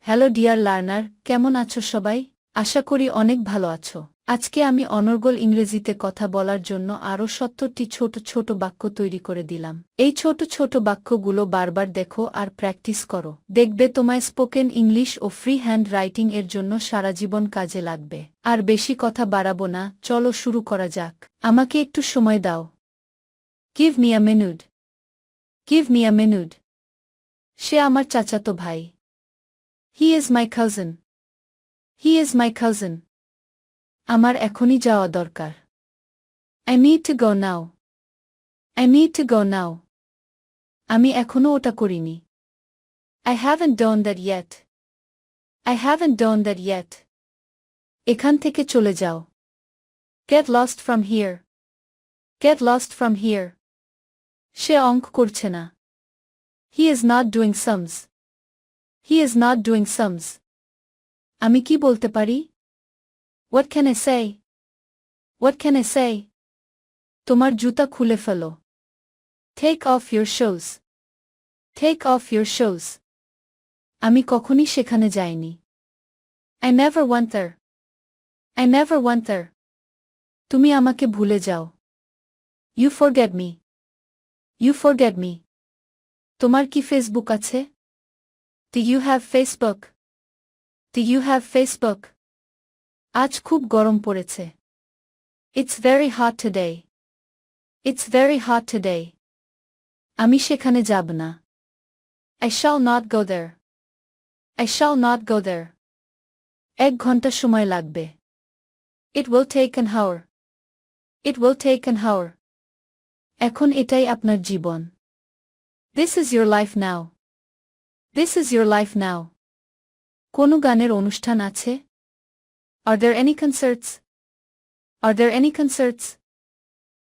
Hello dear learner, কেমন আছো সবাই? আশা করি অনেক ভালো আছো। আজকে আমি অনর্গল ইংরেজিতে কথা বলার জন্য আরও ৭০টি ছোট ছোট বাক্য তৈরি করে দিলাম। এই ছোট ছোট বাক্যগুলো বারবার দেখো আর প্র্যাকটিস করো। দেখবে তোমায় স্পোকেন ইংলিশ ও ফ্রি হ্যান্ড রাইটিং এর জন্য সারা জীবন কাজে লাগবে। আর বেশি কথা বাড়াবো না, চলো শুরু করা যাক। আমাকে একটু সময় দাও। Give me a minute. Give me a minute. সে আমার চাচাতো ভাই। He is my cousin. He is my cousin. আমার এখনই যাওয়া দরকার। I need to go now. I need to go now. আমি এখনো ওটা করিনি। I haven't done that yet. I haven't done that yet. এখান থেকে চলে যাও। Get lost from here. Get lost from here. সে অঙ্ক করছে না। He is not doing sums. He is not doing sums. আমি কি বলতে পারি? What can I say? What can I say? তোমার জুতা খুলে ফেলো। Take off your shoes. Take off your shoes. আমি কখনই সেখানে যাইনি। I never went there. I never went there. তুমি আমাকে ভুলে যাও। You forget me. You forget me. তোমার কি ফেসবুক আছে? Do you have Facebook? Do you have Facebook? আজ খুব গরম পড়েছে। It's very hot today. It's very hot today. আমি সেখানে যাব না। I shall not go there. I shall not go there. ১ ঘন্টা সময় লাগবে। It will take an hour. It will take an hour. এখন এটাই আপনার জীবন। This is your life now. This is your life now. কোনো গানের অনুষ্ঠান আছে? Are there any concerts? Are there any concerts?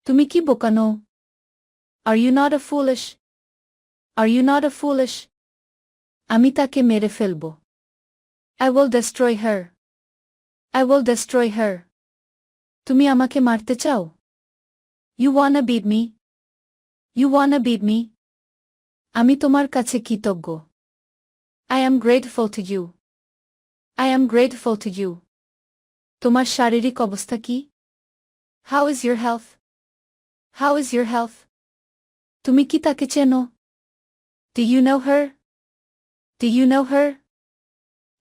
তুমি কি বোকা নও? Are you not a foolish? Are you not a foolish? আমি তাকে মেরে ফেলব। I will destroy her. I will destroy her. তুমি আমাকে মারতে চাও? You wanna beat me? You wanna beat me? আমি তোমার কাছে কৃতজ্ঞ। I am grateful to you. I am grateful to you. তোমার শারীরিক অবস্থা কি? How is your health? How is your health? তুমি কি তাকে চেনো? Do you know her? Do you know her?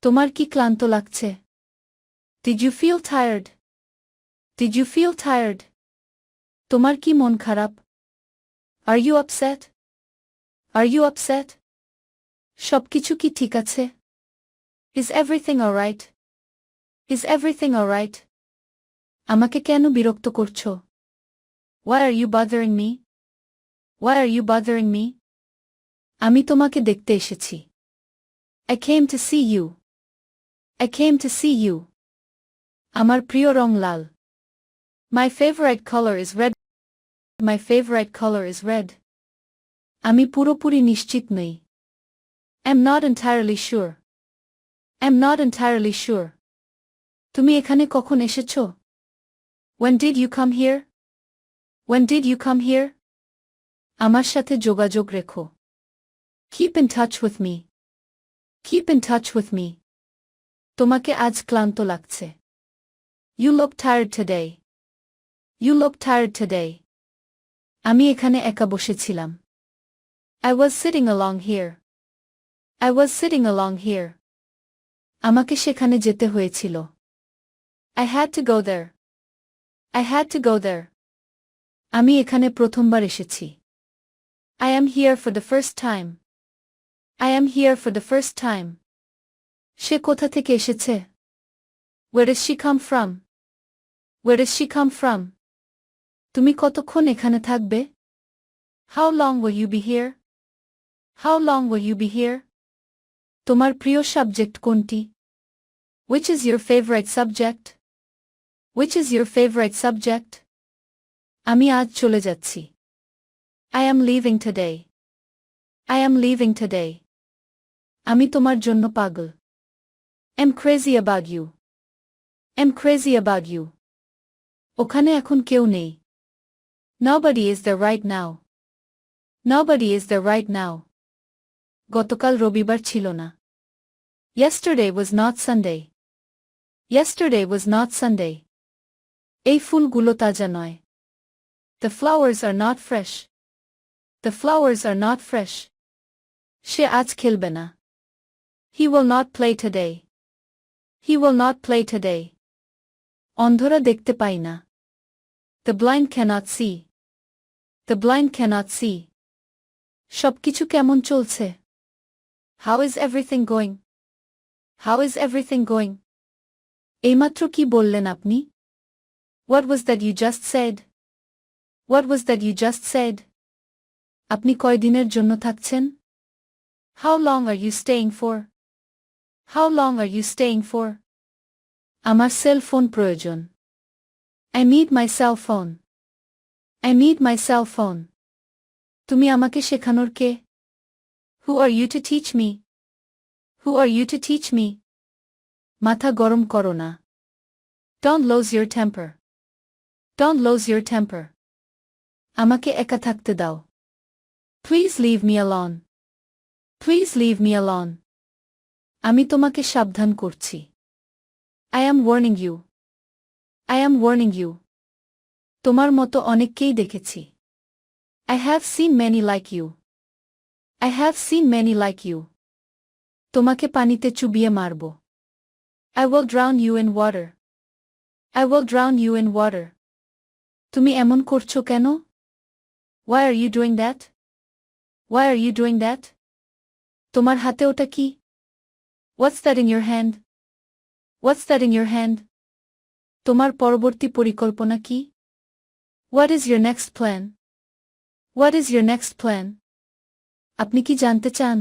তোমার কি ক্লান্ত লাগছে? Did you feel tired? Did you feel tired? তোমার কি মন খারাপ? Are you upset? Are you upset? সবকিছু কি ঠিক আছে? Is everything alright? Is everything alright? আমাকে কেন বিরক্ত করছো? Why are you bothering me? Why are you bothering me? আমি তোমাকে দেখতে এসেছি। I came to see you. I came to see you. আমার প্রিয় রং লাল। My favorite color is red. My favorite color is red. আমি পুরোপুরি নিশ্চিত নই। I'm not entirely sure. I'm not entirely sure. তুমি এখানে কখন এসেছো? When did you come here? When did you come here? আমার সাথে যোগাযোগ রেখো। Keep in touch with me. Keep in touch with me. তোমাকে আজ ক্লান্ত লাগছে। You look tired today. You look tired today. আমি এখানে একা বসেছিলাম। I was sitting along here. I was sitting along here. আমাকে সেখানে যেতে হয়েছিল। I had to go there. I had to go there. আমি এখানে প্রথমবার এসেছি। I am here for the first time. I am here for the first time. সে কোথা থেকে এসেছে? Where does she come from? Where does she come from? তুমি কতক্ষণ এখানে থাকবে? How long will you be here? How long will you be here? তোমার প্রিয় subject কোনটি? Which is your favorite subject? Which is your favorite subject? আমি আজ চলে যাচ্ছি। I am leaving today. I am leaving today. আমি তোমার জন্য পাগল। I'm crazy about you. I'm crazy about you. ওখানে এখন কেউ নেই। Nobody is there right now. Nobody is there right now. গতকাল রবিবার ছিল না। Yesterday was not Sunday. Yesterday was not Sunday. এই ফুলগুলো তাজা নয়। The flowers are not fresh. The flowers are not fresh. সে আজ খেলবে না। He will not play today. He will not play today. অন্ধরা দেখতে পায় না। The blind cannot see. The blind cannot see. সবকিছু কেমন চলছে? How is everything going? How is everything going? এইমাত্র কি বললেন আপনি? What was that you just said? What was that you just said? আপনি কয়দিনের জন্য থাকছেন? How long are you staying for? How long are you staying for? আমার cell phone প্রয়োজন। I need my cell phone. I need my cell phone. তুমি আমাকে শেখানোর কে? Who are you to teach me? Who are you to teach me? মাথা গরম করো না। Don't lose your temper. Don't lose your temper. আমাকে একা থাকতে দাও। Please leave me alone. Please leave me alone. আমি তোমাকে সাবধান করছি। I am warning you. I am warning you. তোমার মতো অনেককেই দেখেছি। I have seen many like you. I have seen many like you. তোমাকে পানিতে চুবিয়ে মারব। I will drown you in water. I will drown you in water. তুমি এমন করছো কেন? Why are you doing that? Why are you doing that? তোমার হাতে ওটা কি? What's that in your hand? What's that in your hand? তোমার পরবর্তী পরিকল্পনা কি? What is your next plan? What is your next plan? আপনি কি জানতে চান?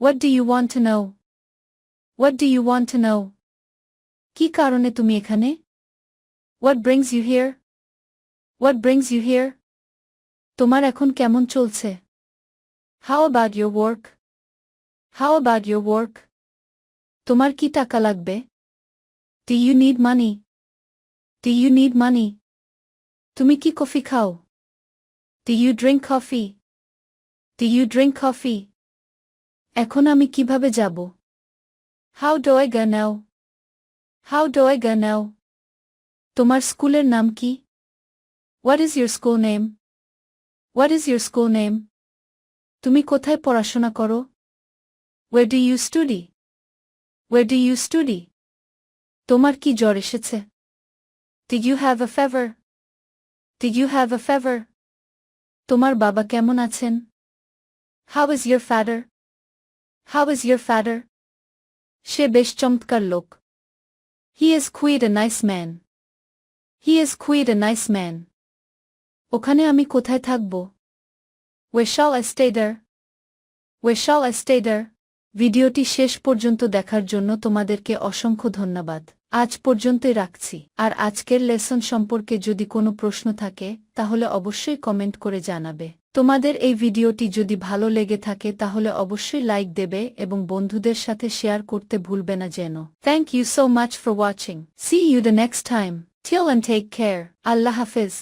What do you want to know? What do you want to know? কি কারণে তুমি এখানে? What brings you here? What brings you here? তোমার এখন কেমন চলছে? How about your work? How about your work? তোমার কি টাকা লাগবে? Do you need money? Do you need money? তুমি কি কফি খাও? Do you drink coffee? Do you drink coffee? এখন আমি কিভাবে যাব? How do I go now? How do I go now? তোমার স্কুলের নাম কি? What is your school name? What is your school name? তুমি কোথায় পড়াশোনা করো? Where do you study? Where do you study? তোমার কি জ্বর এসেছে? Did you have a fever? Did you have a fever? তোমার বাবা কেমন আছেন? How is your father? How is your father? সে বেশ চমৎকার লোক। He is quite a nice man. He is quite a nice man. ওখানে আমি কোথায় থাকব? Where shall I stay there? Where shall I stay there? ভিডিওটি শেষ পর্যন্ত দেখার জন্য তোমাদেরকে অসংখ্য ধন্যবাদ। আজ পর্যন্তই রাখছি। আর আজকের লেসন সম্পর্কে যদি কোনো প্রশ্ন থাকে তাহলে অবশ্যই কমেন্ট করে জানাবে। তোমাদের এই ভিডিওটি যদি ভালো লেগে থাকে তাহলে অবশ্যই লাইক দেবে এবং বন্ধুদের সাথে শেয়ার করতে ভুলবে না যেন। Thank you so much for watching. See you the next time. Till and take care. আল্লাহ হাফেজ।